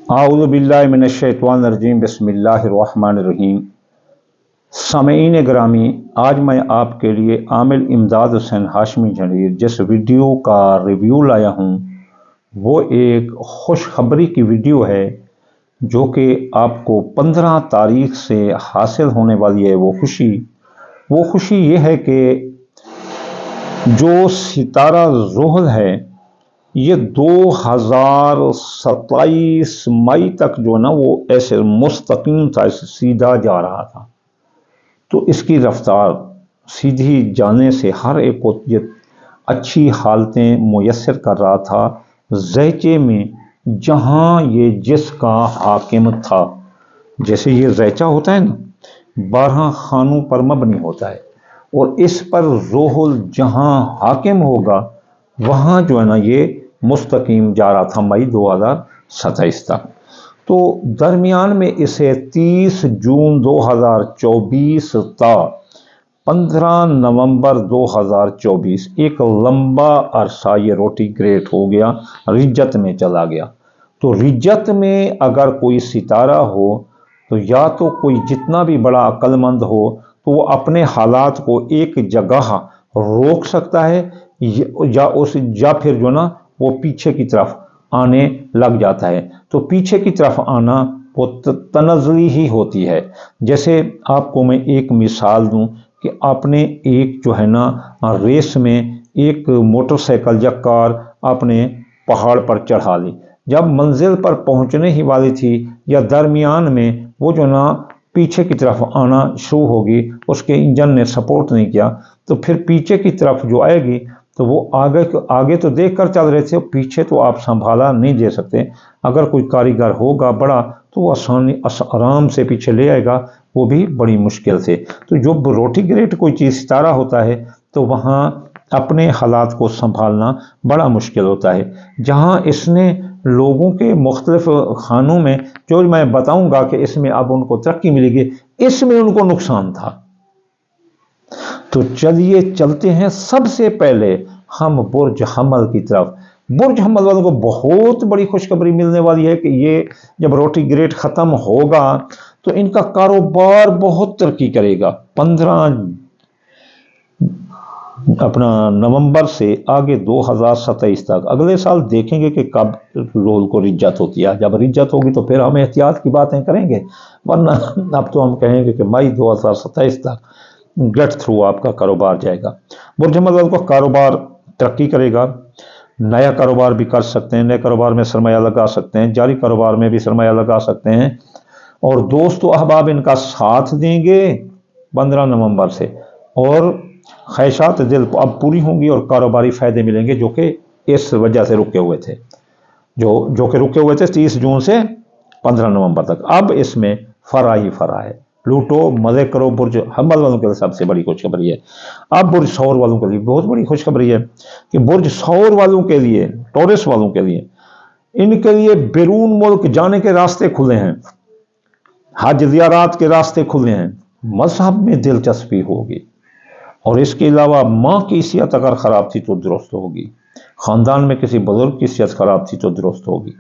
आऊज़ु बिल्लाहि मिनश्शैतानिर्रजीम बिस्मिल्लाहिर्रहमानिर्रहीम। सामईन ग्रामी, आज मैं आपके लिए आमिल इमदाद हुसैन हाशमी जलील जिस वीडियो का रिव्यू लाया हूँ वो एक खुशखबरी की वीडियो है जो कि आपको 15 तारीख से हासिल होने वाली है। वो खुशी ये है कि जो सितारा ज़ोहल है ये 2027 मई तक जो ना वो ऐसे मुस्तकीम था, सीधा जा रहा था। तो इसकी रफ्तार सीधी जाने से हर एक को ये अच्छी हालतें मुयस्सर कर रहा था। ज़ैचे में जहाँ ये जिसका हाकिम था, जैसे ये ज़ैचा होता है ना, 12 खानों पर मबनी होता है, और इस पर ज़ोहल जहाँ हाकिम होगा वहाँ जो है ना ये मुस्तकीम जा रहा था मई 2027 तक। तो दरमियान में इसे 30 जून 2024 था 15 नवंबर 2024 एक लंबा अरसा ये रोटीग्रेट हो गया, रिज्जत में चला गया। तो रिज्जत में अगर कोई सितारा हो तो या तो कोई जितना भी बड़ा अक्लमंद हो तो वो अपने हालात को एक जगह रोक सकता है या फिर जो ना वो पीछे की तरफ आने लग जाता है। तो पीछे की तरफ आना वो तनज़्ज़ुली ही होती है। जैसे आपको मैं एक मिसाल दूं कि आपने एक जो है ना रेस में एक मोटरसाइकिल या कार आपने पहाड़ पर चढ़ा ली, जब मंजिल पर पहुंचने ही वाली थी या दरमियान में वो जो ना पीछे की तरफ आना शुरू होगी, उसके इंजन ने सपोर्ट नहीं किया, तो फिर पीछे की तरफ जो आएगी तो वो आगे तो देख कर चल रहे थे, पीछे तो आप संभाला नहीं दे सकते। अगर कोई कारीगर होगा बड़ा तो वो आराम से पीछे ले आएगा, वो भी बड़ी मुश्किल से। तो जो रोटीग्रेट कोई चीज़ सितारा होता है तो वहाँ अपने हालात को संभालना बड़ा मुश्किल होता है। जहाँ इसने लोगों के मुख्तलिफ खानों में, जो मैं बताऊंगा कि इसमें अब उनको तरक्की मिलेगी, इसमें उनको नुकसान था। तो चलिए चलते हैं। सबसे पहले हम बुर्ज हमल की तरफ। बुर्ज हमल वालों को बहुत बड़ी खुशखबरी मिलने वाली है कि ये जब रोटीग्रेट ख़त्म होगा तो इनका कारोबार बहुत तरक्की करेगा। 15 नवंबर से आगे 2027 तक, अगले साल देखेंगे कि कब रोल को रिज्जत होती है। जब रिज्जत होगी तो फिर हम एहतियात की बातें करेंगे, वरना अब तो हम कहेंगे कि मई 2027 तक गेट थ्रू आपका कारोबार जाएगा। बुर्ज हमल का कारोबार तरक्की करेगा। नया कारोबार भी कर सकते हैं, नए कारोबार में सरमाया लगा सकते हैं, जारी कारोबार में भी सरमाया लगा सकते हैं, और दोस्तों अहबाब इनका साथ देंगे 15 नवंबर से, और ख्वाहिशात दिल अब पूरी होंगी और कारोबारी फ़ायदे मिलेंगे जो कि इस वजह से रुके हुए थे, जो कि रुके हुए थे 30 जून से 15 नवंबर तक। अब इसमें फरा ही फरा है। लूटो मजे करो। बुर्ज हमल वालों के लिए सबसे बड़ी खुशखबरी है। अब बुर्ज सौर वालों के लिए बहुत बड़ी खुशखबरी है कि बुर्ज सौर वालों के लिए, टॉरस वालों के लिए, इनके लिए बैरून मुल्क जाने के रास्ते खुले हैं, हज ज़ियारत के रास्ते खुले हैं, मजहब में दिलचस्पी होगी, और इसके अलावा माँ की हैसियत अगर ख़राब थी तो दुरुस्त होगी, ख़ानदान में किसी बुजुर्ग की हैसियत ख़राब थी तो दुरुस्त होगी।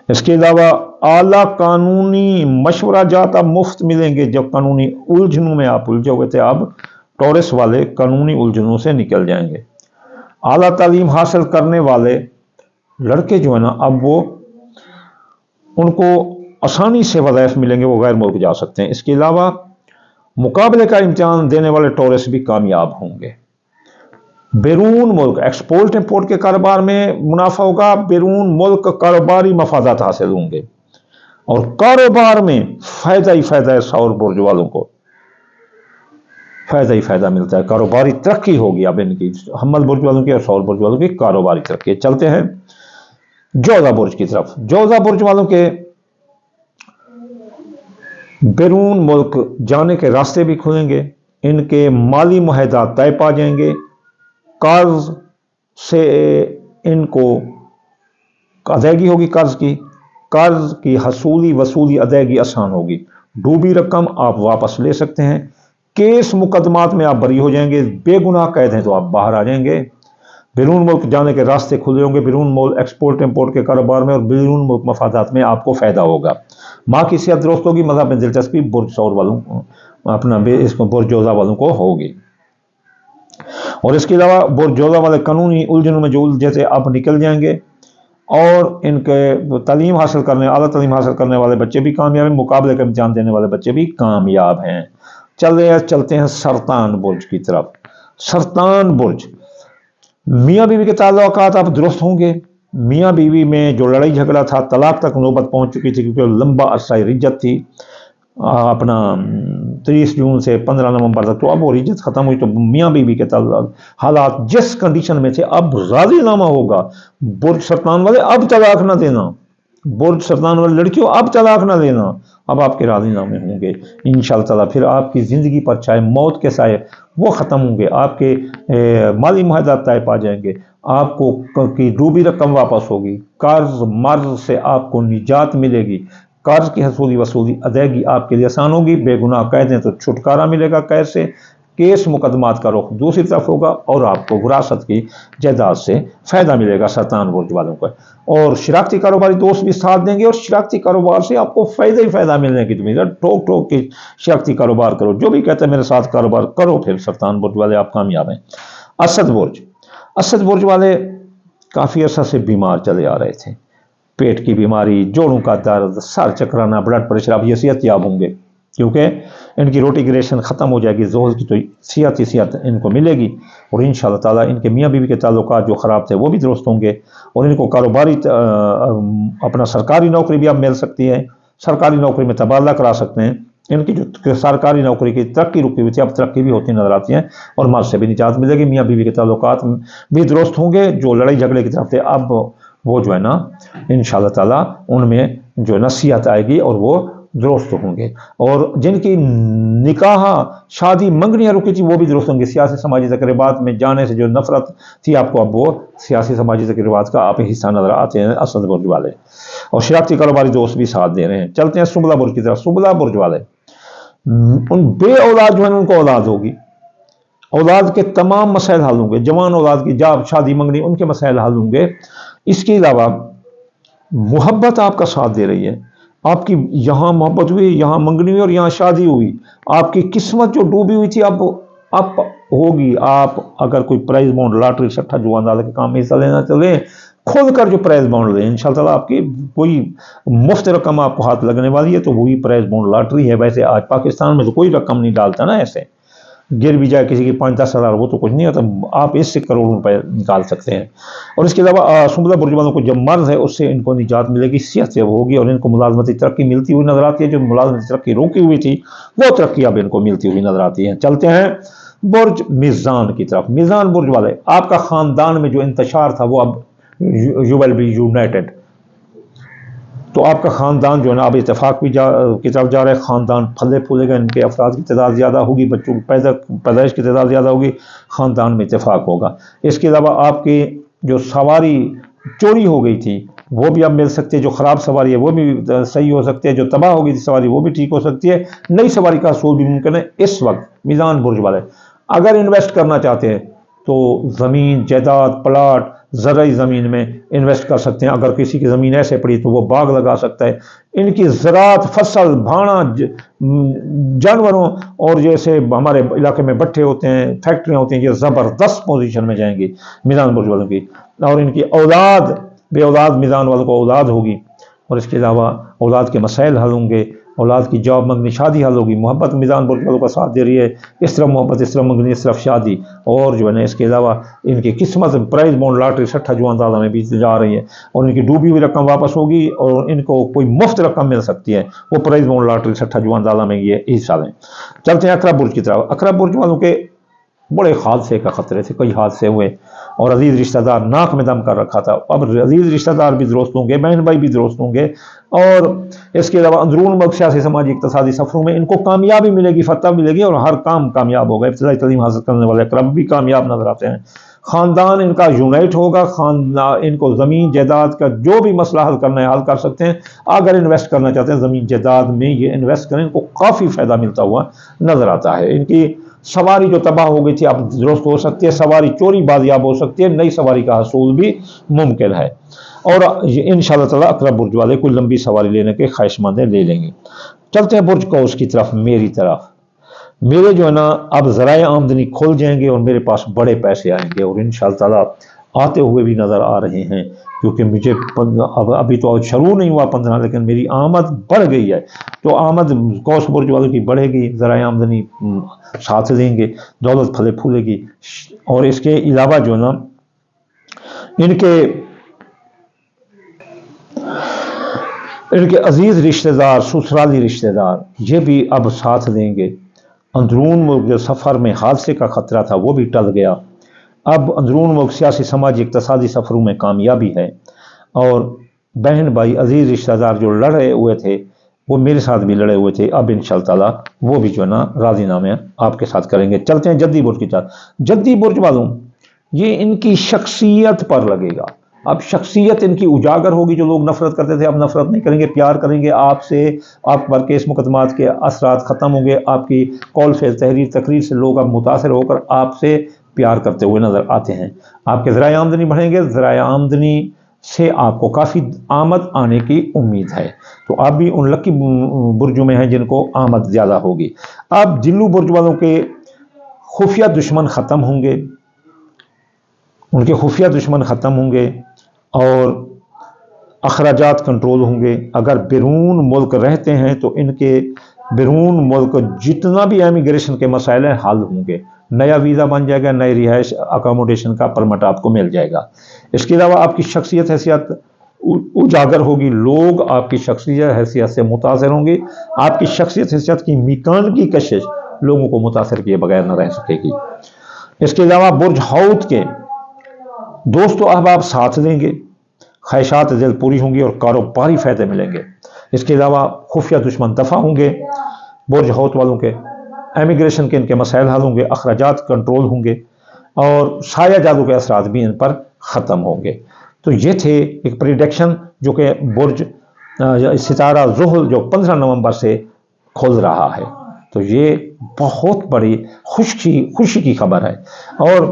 इसके अलावा आला कानूनी मशवरा जाता मुफ्त मिलेंगे। जब कानूनी उलझनों में आप उलझे हुए थे, अब टॉरस वाले कानूनी उलझनों से निकल जाएंगे। आला तालीम हासिल करने वाले लड़के जो है ना, अब वो उनको आसानी से वज़ाइफ मिलेंगे, वो गैर मुल्क जा सकते हैं। इसके अलावा मुकाबले का इम्तिहान देने वाले टॉरस भी कामयाब होंगे। बैरून मुल्क एक्सपोर्ट इंपोर्ट के कारोबार में मुनाफा होगा, बैरून मुल्क कारोबारी मफादात हासिल होंगे, और कारोबार में फ़ायदा ही फ़ायदा है। सौर बुर्ज वालों को फ़ायदा ही फ़ायदा मिलता है, कारोबारी तरक्की होगी अब इनकी, हमल बुर्ज वालों की और सौर बुर्ज वालों की कारोबारी तरक्की। चलते हैं जोधा बुर्ज की तरफ। जोधा बुर्ज वालों के बैरून मुल्क जाने के रास्ते भी खुलेंगे, इनके माली मुआहदा तय पा जाएंगे, कर्ज से इनको अदायगी होगी, कर्ज की हसूली वसूली अदायगी आसान होगी, डूबी रकम आप वापस ले सकते हैं, केस मुकदमात में आप बरी हो जाएंगे, बेगुनाह कैद हैं तो आप बाहर आ जाएंगे। بیرون ملک جانے کے راستے کھلے ہوں گے، بیرون ملک ایکسپورٹ امپورٹ کے کاروبار میں اور بیرون ملک مفادات میں آپ کو فائدہ ہوگا۔ ماں کی صحت درست ہوگی، مذہب میں دلچسپی برج ثور والوں اپنا اس کو برج جوزہ والوں کو ہوگی۔ اور اس کے علاوہ برج جوزہ والے قانونی الجھنوں میں جو الجھے تھے اب نکل جائیں گے، اور ان کے تعلیم حاصل کرنے اعلیٰ تعلیم حاصل کرنے والے بچے بھی کامیاب ہیں، مقابلے کا امتحان دینے والے بچے بھی کامیاب ہیں۔ چلتے ہیں سرطان برج کی طرف۔ سرطان برج، میاں بیوی کے تعلقات اب درست ہوں گے۔ میاں بیوی میں جو لڑائی جھگڑا تھا، طلاق تک نوبت پہنچ چکی تھی کیونکہ لمبا عرصہ رجت تھی، اپنا 30 جون سے 15 نومبر تک، تو اب وہ رجت ختم ہوئی، تو میاں بیوی کے تعلق حالات جس کنڈیشن میں تھے اب راضی نامہ ہوگا۔ برج سرطان والے اب طلاق نہ دینا، برج سرطان والی لڑکیوں اب طلاق نہ دینا، اب آپ کے راضی نامے ہوں گے انشاءاللہ تعالیٰ۔ پھر آپ کی زندگی پر چاہے موت کے سائے وہ ختم ہوں گے، آپ کے مالی معاہدات طے پا جائیں گے، آپ کو کی ڈوبی رقم واپس ہوگی، قرض مرض سے آپ کو نجات ملے گی، قرض کی حصولی وصولی ادائیگی آپ کے لیے آسان ہوگی، بے گناہ قید ہیں تو چھٹکارا ملے گا قید سے، کیس مقدمات کا رخ دوسری طرف ہوگا، اور آپ کو وراثت کی جائیداد سے فائدہ ملے گا سرطان برج والوں کو۔ اور شراکتی کاروباری دوست بھی ساتھ دیں گے، اور شراکتی کاروبار سے آپ کو فائدہ ہی فائدہ ملنے کی امید ہے۔ ٹھوک ٹھوک کے شراکتی کاروبار کرو، جو بھی کہتے ہیں میرے ساتھ کاروبار کرو، پھر سرطان برج والے آپ کامیاب ہیں۔ اسد برج، اسد برج والے کافی عرصہ سے بیمار چلے آ رہے تھے، پیٹ کی بیماری، جوڑوں کا درد، سر چکرانا، بلڈ پریشر، اب یہ صحت یاب ہوں گے کیونکہ ان کی روٹی کی ریشن ختم ہو جائے گی زحل کی، تو صحت ہی صحت ان کو ملے گی، اور انشاءاللہ تعالیٰ ان کے میاں بیوی کے تعلقات جو خراب تھے وہ بھی درست ہوں گے، اور ان کو کاروباری اپنا سرکاری نوکری بھی اب مل سکتی ہے، سرکاری نوکری میں تبادلہ کرا سکتے ہیں۔ ان کی جو سرکاری نوکری کی ترقی رکی ہوئی تھی اب ترقی بھی ہوتی نظر آتی ہے، اور مرض سے بھی نجات ملے گی، میاں بیوی کے تعلقات بھی درست ہوں گے، جو لڑائی جھگڑے کی طرف تھے اب وہ جو ہے نا انشاءاللہ تعالیٰ ان میں جو ہے نا صحت آئے گی اور وہ درست ہوں گے، اور جن کی نکاح شادی منگنیاں رکی تھی وہ بھی درست ہوں گے۔ سیاسی سماجی تقریبات میں جانے سے جو نفرت تھی آپ کو، اب وہ سیاسی سماجی تقریبات کا آپ حصہ نظر آتے ہیں اسد برج والے، اور شراکتی کاروباری دوست بھی ساتھ دے رہے ہیں۔ چلتے ہیں سنبلہ برج کی طرف۔ سنبلہ برج والے ان بے اولاد جو ہیں ان کو اولاد ہوگی، اولاد کے تمام مسائل حل ہوں گے، جوان اولاد کی جاب شادی منگنی ان کے مسائل حل ہوں گے۔ اس کے علاوہ محبت آپ کا ساتھ دے رہی ہے، آپ کی یہاں محبت ہوئی، یہاں منگنی ہوئی، اور یہاں شادی ہوئی، آپ کی قسمت جو ڈوبی ہوئی تھی اب ہوگی۔ آپ اگر کوئی پرائز بانڈ لاٹری سٹھا جو اندازہ کے کام میں حصہ لینا چلے، کھول کر جو پرائز بانڈ لیں، انشاءاللہ تعالیٰ آپ کی کوئی مفت رقم آپ کو ہاتھ لگنے والی ہے، تو وہی پرائز بانڈ لاٹری ہے۔ ویسے آج پاکستان میں تو کوئی رقم نہیں ڈالتا نا، ایسے گر بھی جائے کسی کی 5-10 ہزار وہ تو کچھ نہیں ہوتا، آپ اس سے کروڑوں روپے نکال سکتے ہیں۔ اور اس کے علاوہ سنبلہ برج والوں کو جب مرض ہے اس سے ان کو نجات ملے گی، صحت سے وہ ہوگی، اور ان کو ملازمتی ترقی ملتی ہوئی نظر آتی ہے، جو ملازمتی ترقی روکی ہوئی تھی وہ ترقی اب ان کو ملتی ہوئی نظر آتی ہے۔ چلتے ہیں برج میزان کی طرف۔ میزان برج والے آپ کا خاندان میں جو انتشار تھا وہ اب یو ول بی یونائٹڈ، تو آپ کا خاندان جو ہے نا اب اتفاق بھی کی طرف جا رہا ہے، خاندان پھلے پھولے گا، ان کے افراد کی تعداد زیادہ ہوگی، بچوں کی پیدائش کی تعداد زیادہ ہوگی، خاندان میں اتفاق ہوگا۔ اس کے علاوہ آپ کی جو سواری چوری ہو گئی تھی وہ بھی اب مل سکتی ہے، جو خراب سواری ہے وہ بھی صحیح ہو سکتی ہے، جو تباہ ہو گئی تھی سواری وہ بھی ٹھیک ہو سکتی ہے، نئی سواری کا حصول بھی ممکن ہے۔ اس وقت میزان برج والے اگر انویسٹ کرنا چاہتے ہیں تو زمین جائیداد پلاٹ زرعی زمین میں انویسٹ کر سکتے ہیں، اگر کسی کی زمین ایسے پڑی تو وہ باغ لگا سکتا ہے۔ ان کی زراعت فصل بھاڑا جانوروں اور جیسے ہمارے علاقے میں بٹھے ہوتے ہیں فیکٹریاں ہوتی ہیں، یہ زبردست پوزیشن میں جائیں گی میزان برج والوں کی، اور ان کی اولاد بے اولاد میزان والوں کو اولاد ہوگی، اور اس کے علاوہ اولاد کے مسائل حل ہوں گے، اولاد کی جاب منگنی شادی حل ہوگی۔ محبت میزان برج والوں کا ساتھ دے رہی ہے، اس طرف محبت اس طرف منگنی اس طرف شادی، اور جو ہے نا اس کے علاوہ ان کی قسمت پرائز بانڈ لاٹری سٹھا جو اندازہ میں بھی جا رہی ہے، اور ان کی ڈوبی ہوئی رقم واپس ہوگی، اور ان کو کوئی مفت رقم مل سکتی ہے، وہ پرائز بانڈ لاٹری سٹھا جو اندازہ میں یہ حصہ لیں۔ چلتے ہیں اقرب برج کی طرف۔ اقرب برج والوں کے بڑے حادثے کا خطرے تھے، کئی حادثے ہوئے، اور عزیز رشتہ دار ناک میں دم کر رکھا تھا، اب عزیز رشتہ دار بھی درست ہوں گے، بہن بھائی بھی درست ہوں گے، اور اس کے علاوہ اندرون ملک سیاسی سماجی اقتصادی سفروں میں ان کو کامیابی ملے گی، فتح ملے گی، اور ہر کام کامیاب ہوگا۔ ابتدائی تعلیم حاصل کرنے والے اقرب بھی کامیاب نظر آتے ہیں۔ خاندان ان کا یونائٹ ہوگا، خاندان ان کو زمین جائیداد کا جو بھی مسئلہ حل کرنا ہے حل کر سکتے ہیں۔ اگر انویسٹ کرنا چاہتے ہیں زمین جائیداد میں یہ انویسٹ کریں، ان کو کافی فائدہ ملتا ہوا نظر آتا ہے۔ ان کی सवारी जो तबाह हो गई थी अब दुरुस्त हो सकती है, सवारी चोरी बाजियाब हो सकती है, नई सवारी का हसूल भी मुमकिन है। और इंशाअल्लाह ताला अकरब बुर्ज वाले कोई लंबी सवारी लेने के ख्वाहिशमंद ले लेंगे। चलते हैं बुर्ज कौस की तरफ, मेरी तरफ। मेरे जो है ना अब ज़राए आमदनी खुल जाएंगे और मेरे पास बड़े पैसे आएंगे, और इंशाअल्लाह ताला आते हुए भी नज़र आ रहे हैं, क्योंकि मुझे अब अभी तो शुरू नहीं हुआ 15, लेकिन मेरी आमद बढ़ गई है। तो आमद कौस बुर्ज वालों की बढ़ेगी, ज़राए आमदनी साथ देंगे, दौलत फले फूलेगी। और इसके अलावा जो है ना इनके अजीज़ रिश्तेदार, ससुराली रिश्तेदार, ये भी अब साथ देंगे। अंदरून मुल्क जो सफ़र में हादसे का ख़तरा था वो भी टल गया। अब अंदरून मुल्क सियासी समाजी इक़्तिसादी सफ़रों में कामयाबी है, और बहन भाई अजीज़ रिश्तेदार जो लड़े हुए थे वो मेरे साथ भी लड़े हुए थे, अब इंशाअल्लाह ताला वो भी जो है ना राज़ीनामे आपके साथ करेंगे। चलते हैं जद्दी बुर्ज की तरफ। जद्दी बुर्ज वालों, ये इनकी शख्सियत पर लगेगा। अब शख्सियत इनकी उजागर होगी। जो लोग नफरत करते थे अब नफरत नहीं करेंगे, प्यार करेंगे आपसे। आप पर केस मुकदमात के असरात ख़त्म होंगे, आपकी कॉल से तहरीर तकरीर से लोग अब मुतासर होकर आपसे प्यार करते हुए नज़र आते हैं। आपके ज़राए आमदनी बढ़ेंगे, ज़राए आमदनी से आपको काफ़ी आमद आने की उम्मीद है। तो आप भी उन लकी बुर्जों में हैं जिनको आमद ज़्यादा होगी। अब जिल्लू बुर्ज वालों के खुफिया दुश्मन ख़त्म होंगे, उनके खुफिया दुश्मन ख़त्म होंगे और अखराजात कंट्रोल होंगे। अगर बैरून मुल्क रहते हैं तो इनके बैरून मुल्क जितना भी इमिग्रेशन के मसाइल हैं हल होंगे। नया वीज़ा बन जाएगा, नई रिहाइश अकोमोडेशन का परमिट आपको मिल जाएगा। इसके अलावा आपकी शख्सियत हैसियत उजागर होगी, लोग आपकी शख्सियत हैसियत से मुतासर होंगे। आपकी शख्सियत हैसियत की मिकान की कशिश लोगों को मुतासर किए बगैर न रह सकेगी। इसके अलावा बुर्ज हौद के दोस्तों अहबाब साथ देंगे, ख्वाहिशात दिल पूरी होंगी और कारोबारी फ़ायदे मिलेंगे। इसके अलावा खुफिया दुश्मन दफ़ा होंगे, बुर्ज हौद वालों के एमिग्रेशन के इनके मसाइल हल होंगे, अखराजात कंट्रोल होंगे और साया जादू के असरात भी इन पर ख़त्म होंगे। तो ये थे एक प्रिडिक्शन जो कि बुर्ज सितारा ज़ुहल जो 15 नवंबर से खुल रहा है। तो ये बहुत बड़ी खुशी की खबर है। और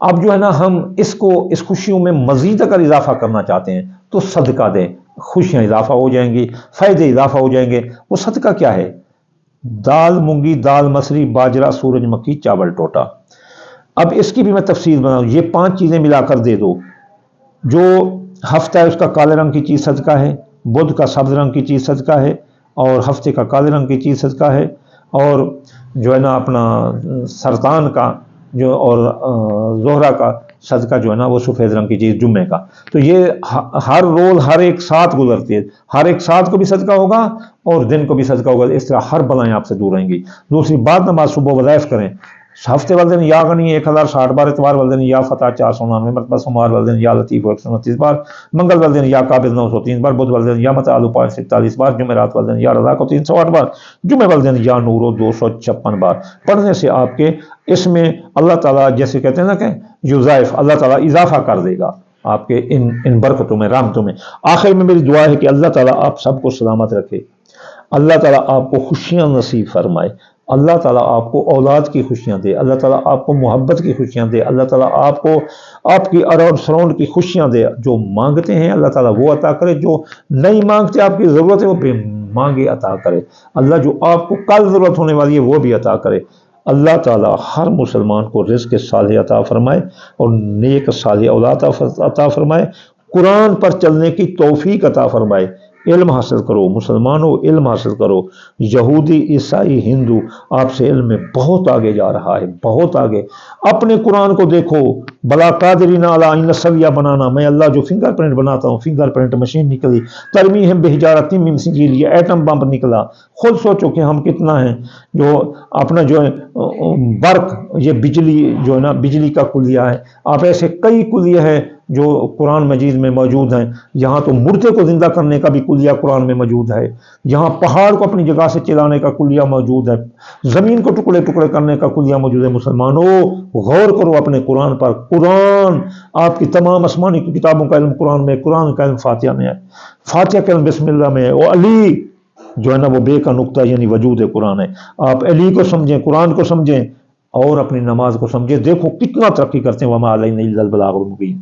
अब जो है ना हम इस खुशियों में मज़ीद अगर इजाफा करना चाहते हैं तो सदका दें, खुशियाँ इजाफा हो जाएंगी, फ़ायदे इजाफा हो जाएंगे। वो सदका क्या है? दाल मूंगी, दाल मसरी, बाजरा, सूरजमुखी, चावल टोटा। अब इसकी भी मैं तफसील बनाऊँ, ये 5 चीज़ें मिलाकर दे दो। जो हफ्ता है उसका काले रंग की चीज़ सदका है, बुध का सब्ज़ रंग की चीज़ सदका है, और हफ्ते का काले रंग की चीज़ सदका है, और जो है ना अपना सरतान का जो और जोहरा का सदका जो है ना वो सफ़ेद रंग की चीज़ जुम्मे का। तो ये हर रोज़ हर एक साथ गुजरती है, हर एक साथ को भी सदका होगा और दिन को भी सदका होगा। इस तरह हर बलाएँ आपसे दूर रहेंगी। दूसरी बात, नमाज सुबह वज़ाइफ करें। हफ्ते वाले दिन या गनी 1060 बार, इतवार वाले दिन या फतह 499 मरतबा, सोमवार वाले दिन या लतीफ़ 129 बार, मंगल वाले दिन या काबिल 903 बार, बुध वाले दिन या मतआलु 47 बार, जुमेरात वाले दिन या रज़ा को 308 बार, जुमे वाले दिन या नूरो 256 बार। पढ़ने से आपके इसमें अल्लाह ताला जैसे कहते हैं ना कि युज़ाइफ, अल्लाह ताला इजाफा कर देगा आपके इन बरकतों में, रहमतों में। आखिर में मेरी दुआ है कि अल्लाह ताला आप सबको सलामत रखे, अल्लाह ताला आपको खुशियाँ नसीब फरमाए, अल्लाह ताला आपको औलाद की खुशियाँ दे, अल्लाह ताला आपको मोहब्बत की खुशियाँ दे, अल्लाह ताला आपको आपकी अराउंड सराउंड की खुशियाँ दे। जो मांगते हैं अल्लाह ताला वो अता करे, जो नहीं मांगते आपकी ज़रूरत है वो बेमांगे अता करे। अल्लाह जो आपको कल ज़रूरत होने वाली है वो भी अता करे। अल्लाह ताला हर मुसलमान को रिज़्क़ सालिह अता फरमाए और नेक सालिह औलाद अता फरमाए। कुरान पर चलने की तौफीक अता फरमाए। इल्म हासिल करो मुसलमानों, इल्म हासिल करो। यहूदी, ईसाई, हिंदू आपसे इल्म में बहुत आगे जा रहा है, बहुत आगे। अपने कुरान को देखो, बला कादिरीना अला अन नसविया बनाना, मैं अल्लाह जो फिंगरप्रिंट बनाता हूँ, फिंगरप्रिंट मशीन निकली, तरमीहिम बिहिजारतिम मिन सिजील, ये एटम बम निकला। खुद सोचो कि हम कितना है, जो अपना जो है बर्क, ये बिजली जो है ना, बिजली का कुलिया है। आप ऐसे कई कुलिया है जो कुरान मजीद में मौजूद हैं। यहाँ तो मुर्दे को जिंदा करने का भी कुलिया कुरान में मौजूद है, यहाँ पहाड़ को अपनी जगह से चिलाने का कुलिया मौजूद है, ज़मीन को टुकड़े टुकड़े करने का कुलिया मौजूद है। मुसलमानों गौर करो अपने कुरान पर। कुरान आपकी तमाम आसमानी किताबों का इल्म कुरान में, कुरान का इल्म फातिहा में है, फातिहा का इल्म बिस्मिल्लाह में है। और अली जो है ना वो बे का नुक्ता यानी वजूद कुरान है। आप अली को समझें, कुरान को समझें, اور اپنی نماز کو سمجھے. دیکھو کتنا ترقی کرتے ہیں. وما علینا الا البلاغ المبین.